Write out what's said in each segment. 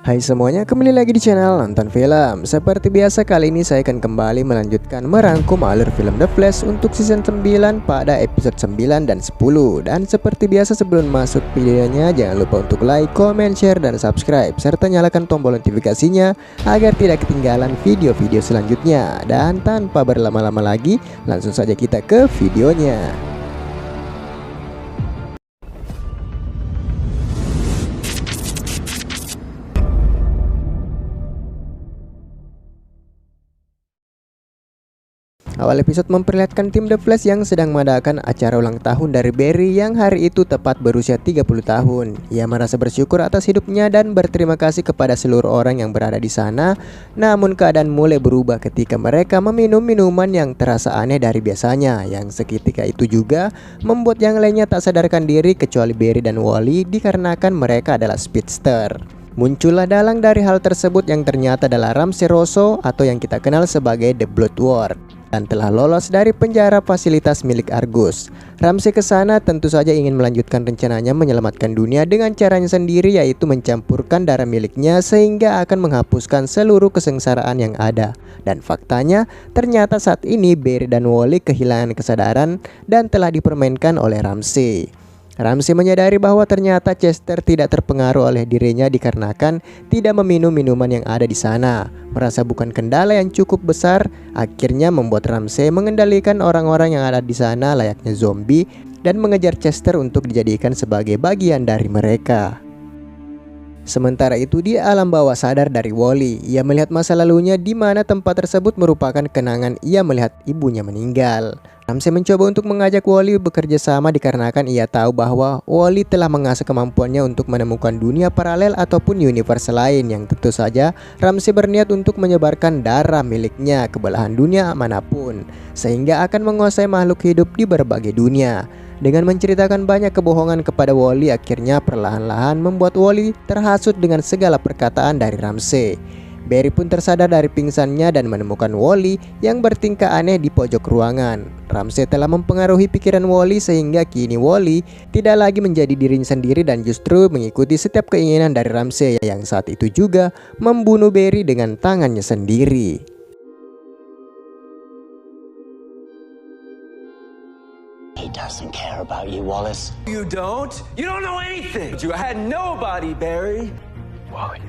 Hai semuanya, kembali lagi di channel Nonton Film. Seperti biasa, kali ini saya akan kembali melanjutkan merangkum alur film The Flash untuk season 9 pada episode 9 dan 10. Dan seperti biasa, sebelum masuk videonya jangan lupa untuk like, comment, share, dan subscribe, serta nyalakan tombol notifikasinya agar tidak ketinggalan video-video selanjutnya. Dan tanpa berlama-lama lagi, langsung saja kita ke videonya. Awal episode memperlihatkan tim The Flash yang sedang mengadakan acara ulang tahun dari Barry yang hari itu tepat berusia 30 tahun. Ia merasa bersyukur atas hidupnya dan berterima kasih kepada seluruh orang yang berada di sana. Namun keadaan mulai berubah ketika mereka meminum minuman yang terasa aneh dari biasanya, yang seketika itu juga membuat yang lainnya tak sadarkan diri kecuali Barry dan Wally dikarenakan mereka adalah speedster. Muncullah dalang dari hal tersebut yang ternyata adalah Ramsey Rosso atau yang kita kenal sebagai The Bloodward, dan telah lolos dari penjara fasilitas milik Argus. Ramsey ke sana tentu saja ingin melanjutkan rencananya menyelamatkan dunia dengan caranya sendiri, yaitu mencampurkan darah miliknya sehingga akan menghapuskan seluruh kesengsaraan yang ada. Dan faktanya ternyata saat ini Barry dan Wally kehilangan kesadaran dan telah dipermainkan oleh Ramsey. Ramsey menyadari bahwa ternyata Chester tidak terpengaruh oleh dirinya dikarenakan tidak meminum minuman yang ada di sana. Merasa bukan kendala yang cukup besar, akhirnya membuat Ramsey mengendalikan orang-orang yang ada di sana layaknya zombie dan mengejar Chester untuk dijadikan sebagai bagian dari mereka. Sementara itu di alam bawah sadar dari Wally, ia melihat masa lalunya di mana tempat tersebut merupakan kenangan ia melihat ibunya meninggal. Ramsey mencoba untuk mengajak Wally bekerja sama dikarenakan ia tahu bahwa Wally telah mengasah kemampuannya untuk menemukan dunia paralel ataupun universe lain yang tentu saja Ramsey berniat untuk menyebarkan darah miliknya ke belahan dunia manapun sehingga akan menguasai makhluk hidup di berbagai dunia. Dengan menceritakan banyak kebohongan kepada Wally, akhirnya perlahan-lahan membuat Wally terhasut dengan segala perkataan dari Ramsey. Barry pun tersadar dari pingsannya dan menemukan Wally yang bertingkah aneh di pojok ruangan. Ramsey telah mempengaruhi pikiran Wally sehingga kini Wally tidak lagi menjadi dirinya sendiri dan justru mengikuti setiap keinginan dari Ramsey yang saat itu juga membunuh Barry dengan tangannya sendiri. He doesn't care about you, Wallace. You don't? You don't know anything! You had nobody, Barry! Wally.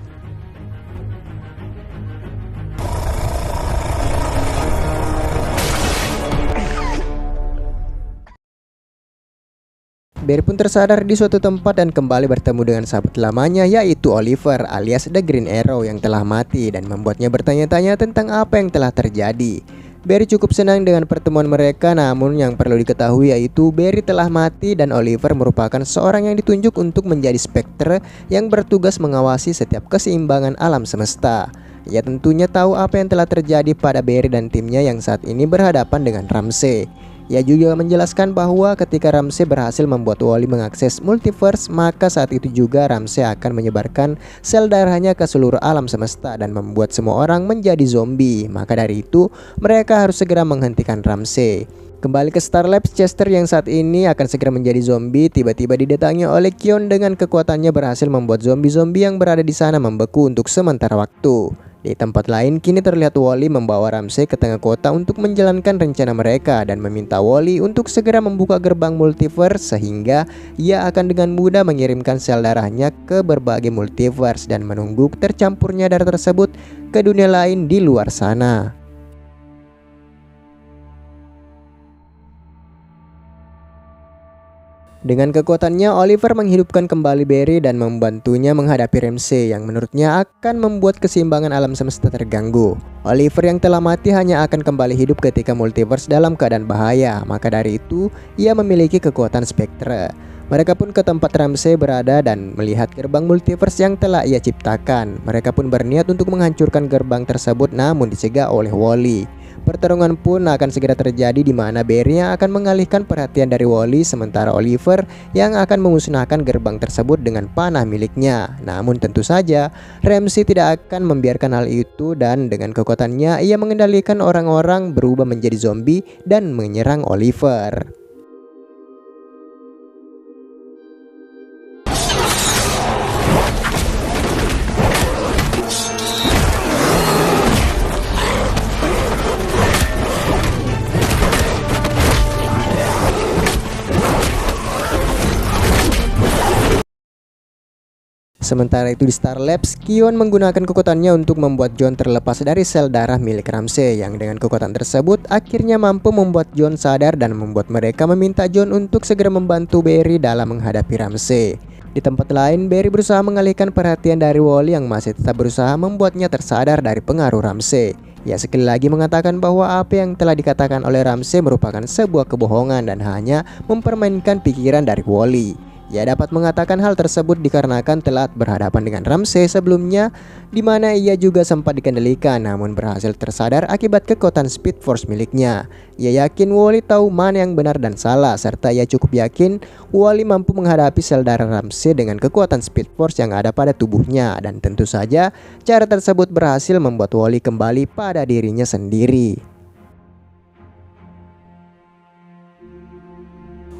Barry pun tersadar di suatu tempat dan kembali bertemu dengan sahabat lamanya, yaitu Oliver alias The Green Arrow yang telah mati, dan membuatnya bertanya-tanya tentang apa yang telah terjadi. Barry cukup senang dengan pertemuan mereka, namun yang perlu diketahui yaitu Barry telah mati dan Oliver merupakan seorang yang ditunjuk untuk menjadi Spectre yang bertugas mengawasi setiap keseimbangan alam semesta. Ia tentunya tahu apa yang telah terjadi pada Barry dan timnya yang saat ini berhadapan dengan Ramsey. Ia juga menjelaskan bahwa ketika Ramsey berhasil membuat Wally mengakses multiverse, maka saat itu juga Ramsey akan menyebarkan sel darahnya ke seluruh alam semesta dan membuat semua orang menjadi zombie. Maka dari itu, mereka harus segera menghentikan Ramsey. Kembali ke Star Labs, Chester yang saat ini akan segera menjadi zombie tiba-tiba didatangi oleh Kion dengan kekuatannya berhasil membuat zombie-zombie yang berada di sana membeku untuk sementara waktu. Di tempat lain, kini terlihat Wally membawa Ramsey ke tengah kota untuk menjalankan rencana mereka dan meminta Wally untuk segera membuka gerbang multiverse sehingga ia akan dengan mudah mengirimkan sel darahnya ke berbagai multiverse dan menunggu tercampurnya darah tersebut ke dunia lain di luar sana. Dengan kekuatannya, Oliver menghidupkan kembali Barry dan membantunya menghadapi Ramsey yang menurutnya akan membuat keseimbangan alam semesta terganggu. Oliver yang telah mati hanya akan kembali hidup ketika multiverse dalam keadaan bahaya, maka dari itu ia memiliki kekuatan Spectre. Mereka pun ke tempat Ramsey berada dan melihat gerbang multiverse yang telah ia ciptakan. Mereka pun berniat untuk menghancurkan gerbang tersebut, namun dicegah oleh Wally. Pertarungan pun akan segera terjadi di mana Barry yang akan mengalihkan perhatian dari Wally, sementara Oliver yang akan memusnahkan gerbang tersebut dengan panah miliknya. Namun tentu saja Ramsey tidak akan membiarkan hal itu dan dengan kekuatannya ia mengendalikan orang-orang berubah menjadi zombie dan menyerang Oliver. Sementara itu di Star Labs, Kion menggunakan kekuatannya untuk membuat John terlepas dari sel darah milik Ramsey, yang dengan kekuatan tersebut akhirnya mampu membuat John sadar dan membuat mereka meminta John untuk segera membantu Barry dalam menghadapi Ramsey. Di tempat lain, Barry berusaha mengalihkan perhatian dari Wally yang masih tetap berusaha membuatnya tersadar dari pengaruh Ramsey. Ia sekali lagi mengatakan bahwa apa yang telah dikatakan oleh Ramsey merupakan sebuah kebohongan dan hanya mempermainkan pikiran dari Wally. Ia dapat mengatakan hal tersebut dikarenakan telah berhadapan dengan Ramsey sebelumnya, di mana ia juga sempat dikendalikan namun berhasil tersadar akibat kekuatan Speed Force miliknya. Ia yakin Wally tahu mana yang benar dan salah, serta ia cukup yakin Wally mampu menghadapi sel darah Ramsey dengan kekuatan Speed Force yang ada pada tubuhnya, dan tentu saja cara tersebut berhasil membuat Wally kembali pada dirinya sendiri.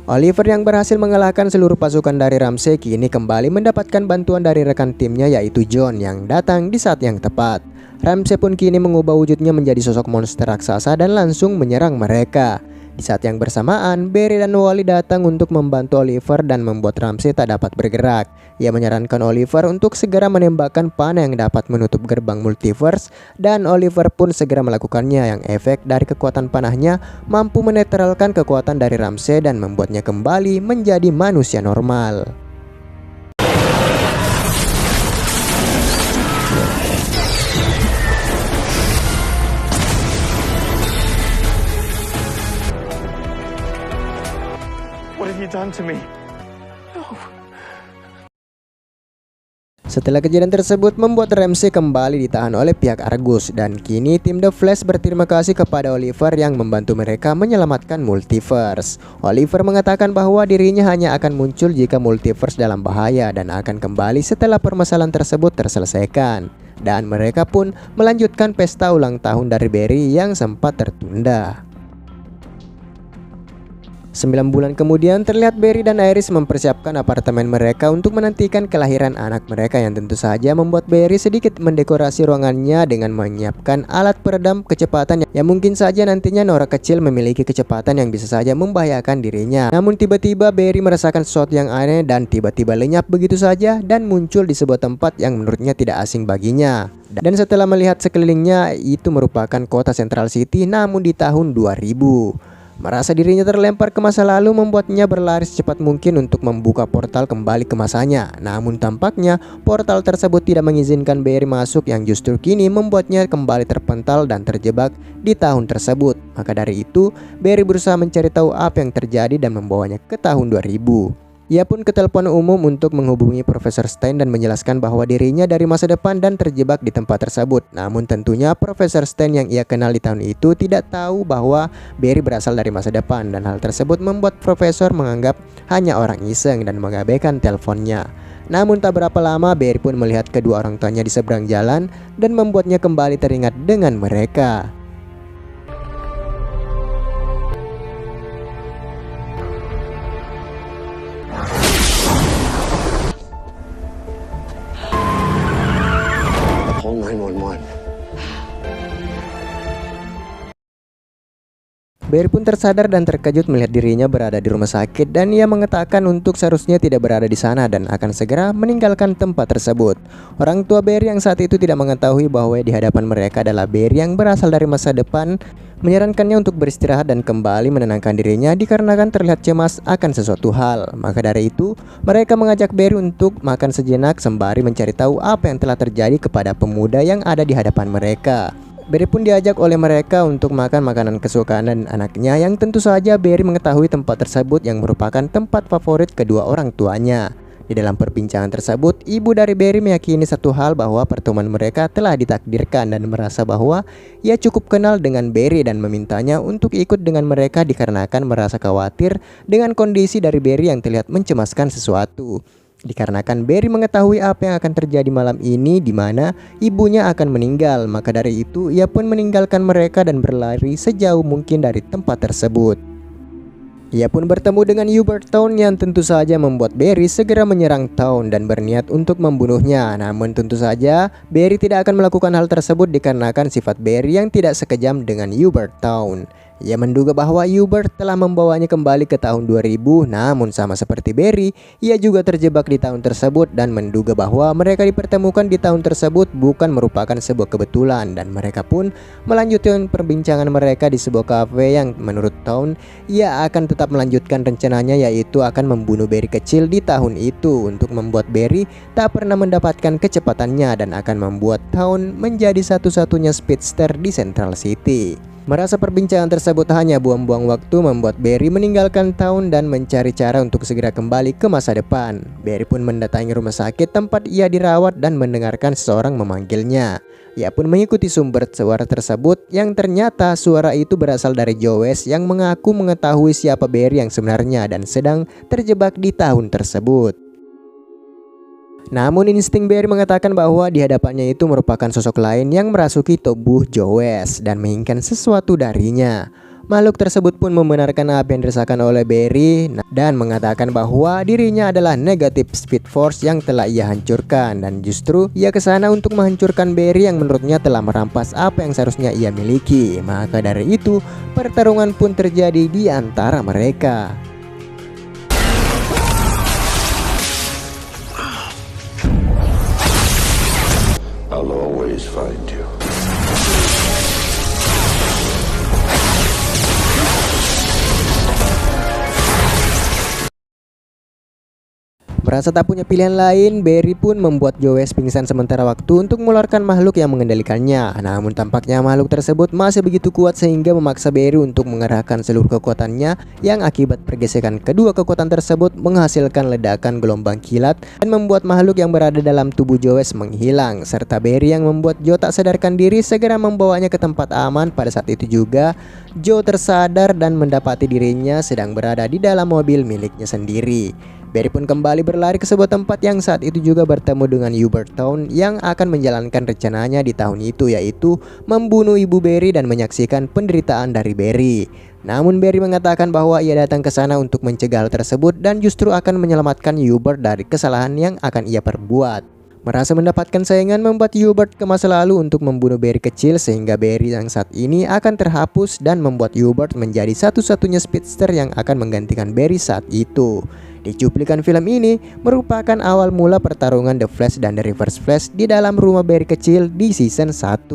Oliver yang berhasil mengalahkan seluruh pasukan dari Ramsey kini kembali mendapatkan bantuan dari rekan timnya yaitu John yang datang di saat yang tepat. Ramsey pun kini mengubah wujudnya menjadi sosok monster raksasa dan langsung menyerang mereka. Di saat yang bersamaan, Barry dan Wally datang untuk membantu Oliver dan membuat Ramsey tak dapat bergerak. Ia menyarankan Oliver untuk segera menembakkan panah yang dapat menutup gerbang multiverse, dan Oliver pun segera melakukannya, yang efek dari kekuatan panahnya mampu menetralkan kekuatan dari Ramsey dan membuatnya kembali menjadi manusia normal. What have you done to me? Setelah kejadian tersebut membuat Ramsey kembali ditahan oleh pihak Argus, dan kini tim The Flash berterima kasih kepada Oliver yang membantu mereka menyelamatkan multiverse. Oliver mengatakan bahwa dirinya hanya akan muncul jika multiverse dalam bahaya dan akan kembali setelah permasalahan tersebut terselesaikan. Dan mereka pun melanjutkan pesta ulang tahun dari Barry yang sempat tertunda. 9 bulan kemudian terlihat Barry dan Iris mempersiapkan apartemen mereka untuk menantikan kelahiran anak mereka, yang tentu saja membuat Barry sedikit mendekorasi ruangannya dengan menyiapkan alat peredam kecepatan yang mungkin saja nantinya Nora kecil memiliki kecepatan yang bisa saja membahayakan dirinya. Namun tiba-tiba Barry merasakan sesuatu yang aneh dan tiba-tiba lenyap begitu saja dan muncul di sebuah tempat yang menurutnya tidak asing baginya. Dan setelah melihat sekelilingnya, itu merupakan kota Central City namun di tahun 2000. Merasa dirinya terlempar ke masa lalu membuatnya berlari secepat mungkin untuk membuka portal kembali ke masanya. Namun tampaknya portal tersebut tidak mengizinkan Barry masuk, yang justru kini membuatnya kembali terpental dan terjebak di tahun tersebut. Maka dari itu Barry berusaha mencari tahu apa yang terjadi dan membawanya ke tahun 2000. Ia pun ke telepon umum untuk menghubungi Profesor Stein dan menjelaskan bahwa dirinya dari masa depan dan terjebak di tempat tersebut. Namun tentunya Profesor Stein yang ia kenal di tahun itu tidak tahu bahwa Barry berasal dari masa depan, dan hal tersebut membuat Profesor menganggap hanya orang iseng dan mengabaikan teleponnya. Namun tak berapa lama Barry pun melihat kedua orang tuanya di seberang jalan dan membuatnya kembali teringat dengan mereka. Call 911. Barry pun tersadar dan terkejut melihat dirinya berada di rumah sakit, dan ia mengatakan untuk seharusnya tidak berada di sana dan akan segera meninggalkan tempat tersebut. Orang tua Barry yang saat itu tidak mengetahui bahwa di hadapan mereka adalah Barry yang berasal dari masa depan, menyarankannya untuk beristirahat dan kembali menenangkan dirinya dikarenakan terlihat cemas akan sesuatu hal. Maka dari itu mereka mengajak Barry untuk makan sejenak sembari mencari tahu apa yang telah terjadi kepada pemuda yang ada di hadapan mereka. Barry pun diajak oleh mereka untuk makan makanan kesukaan dan anaknya, yang tentu saja Barry mengetahui tempat tersebut yang merupakan tempat favorit kedua orang tuanya. Di dalam perbincangan tersebut, ibu dari Barry meyakini satu hal, bahwa pertemuan mereka telah ditakdirkan, dan merasa bahwa ia cukup kenal dengan Barry dan memintanya untuk ikut dengan mereka dikarenakan merasa khawatir dengan kondisi dari Barry yang terlihat mencemaskan sesuatu. Dikarenakan Barry mengetahui apa yang akan terjadi malam ini, di mana ibunya akan meninggal. Maka dari itu ia pun meninggalkan mereka dan berlari sejauh mungkin dari tempat tersebut. Ia pun bertemu dengan Hubert Town yang tentu saja membuat Barry segera menyerang Town dan berniat untuk membunuhnya. Namun tentu saja Barry tidak akan melakukan hal tersebut dikarenakan sifat Barry yang tidak sekejam dengan Hubert Town. Ia menduga bahwa Hubert telah membawanya kembali ke tahun 2000, namun sama seperti Barry, ia juga terjebak di tahun tersebut dan menduga bahwa mereka dipertemukan di tahun tersebut bukan merupakan sebuah kebetulan, dan mereka pun melanjutkan perbincangan mereka di sebuah kafe yang menurut Town ia akan tetap melanjutkan rencananya, yaitu akan membunuh Barry kecil di tahun itu untuk membuat Barry tak pernah mendapatkan kecepatannya dan akan membuat Town menjadi satu-satunya speedster di Central City. Merasa perbincangan tersebut hanya buang-buang waktu, membuat Barry meninggalkan Town dan mencari cara untuk segera kembali ke masa depan. Barry pun mendatangi rumah sakit tempat ia dirawat dan mendengarkan seseorang memanggilnya. Ia pun mengikuti sumber suara tersebut yang ternyata suara itu berasal dari Joe West yang mengaku mengetahui siapa Barry yang sebenarnya dan sedang terjebak di tahun tersebut. Namun insting Barry mengatakan bahwa di hadapannya itu merupakan sosok lain yang merasuki tubuh Joe West dan menginginkan sesuatu darinya. Makhluk tersebut pun membenarkan apa yang dirasakan oleh Barry dan mengatakan bahwa dirinya adalah negative speed force yang telah ia hancurkan, dan justru ia kesana untuk menghancurkan Barry yang menurutnya telah merampas apa yang seharusnya ia miliki. Maka dari itu pertarungan pun terjadi di antara mereka. I'll always find you. Merasa tak punya pilihan lain, Barry pun membuat Joe West pingsan sementara waktu untuk mengeluarkan makhluk yang mengendalikannya. Namun tampaknya makhluk tersebut masih begitu kuat sehingga memaksa Barry untuk mengerahkan seluruh kekuatannya, yang akibat pergesekan kedua kekuatan tersebut menghasilkan ledakan gelombang kilat dan membuat makhluk yang berada dalam tubuh Joe West menghilang. Serta Barry yang membuat Joe tak sadarkan diri segera membawanya ke tempat aman. Pada saat itu juga Joe tersadar dan mendapati dirinya sedang berada di dalam mobil miliknya sendiri. Barry pun kembali berlari ke sebuah tempat yang saat itu juga bertemu dengan Hubert Town yang akan menjalankan rencananya di tahun itu, yaitu membunuh ibu Barry dan menyaksikan penderitaan dari Barry. Namun Barry mengatakan bahwa ia datang ke sana untuk mencegah hal tersebut dan justru akan menyelamatkan Hubert dari kesalahan yang akan ia perbuat. Merasa mendapatkan saingan membuat Hubert ke masa lalu untuk membunuh Barry kecil, sehingga Barry yang saat ini akan terhapus dan membuat Hubert menjadi satu-satunya speedster yang akan menggantikan Barry saat itu. Di cuplikan film ini merupakan awal mula pertarungan The Flash dan The Reverse Flash di dalam rumah Barry kecil di season 1.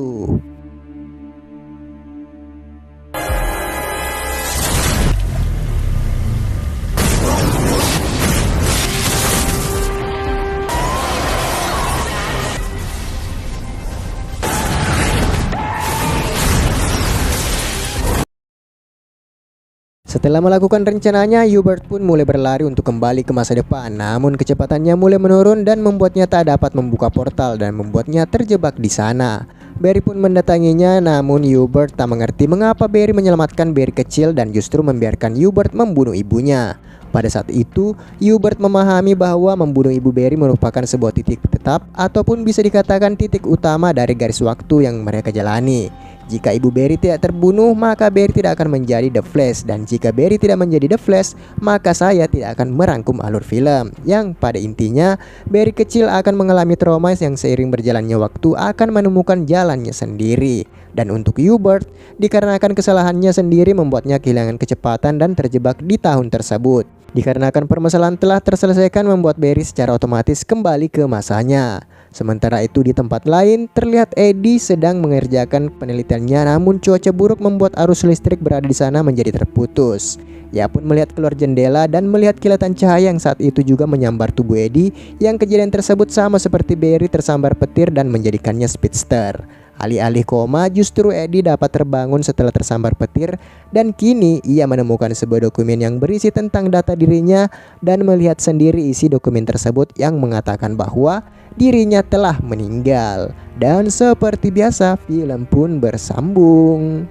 Setelah melakukan rencananya, Hubert pun mulai berlari untuk kembali ke masa depan. Namun kecepatannya mulai menurun dan membuatnya tak dapat membuka portal dan membuatnya terjebak di sana. Barry pun mendatanginya, namun Hubert tak mengerti mengapa Barry menyelamatkan Barry kecil dan justru membiarkan Hubert membunuh ibunya. Pada saat itu, Hubert memahami bahwa membunuh ibu Barry merupakan sebuah titik tetap ataupun bisa dikatakan titik utama dari garis waktu yang mereka jalani. Jika ibu Barry tidak terbunuh, maka Barry tidak akan menjadi The Flash, dan jika Barry tidak menjadi The Flash, maka saya tidak akan merangkum alur film. Yang pada intinya, Barry kecil akan mengalami trauma yang seiring berjalannya waktu akan menemukan jalannya sendiri. Dan untuk Hubert, dikarenakan kesalahannya sendiri membuatnya kehilangan kecepatan dan terjebak di tahun tersebut. Dikarenakan permasalahan telah terselesaikan, membuat Barry secara otomatis kembali ke masanya. Sementara itu di tempat lain terlihat Eddie sedang mengerjakan penelitiannya, namun cuaca buruk membuat arus listrik berada di sana menjadi terputus. Ia pun melihat keluar jendela dan melihat kilatan cahaya yang saat itu juga menyambar tubuh Eddie, yang kejadian tersebut sama seperti Barry tersambar petir dan menjadikannya speedster. Alih-alih koma, justru Eddie dapat terbangun setelah tersambar petir, dan kini ia menemukan sebuah dokumen yang berisi tentang data dirinya dan melihat sendiri isi dokumen tersebut yang mengatakan bahwa dirinya telah meninggal. Dan seperti biasa, film pun bersambung.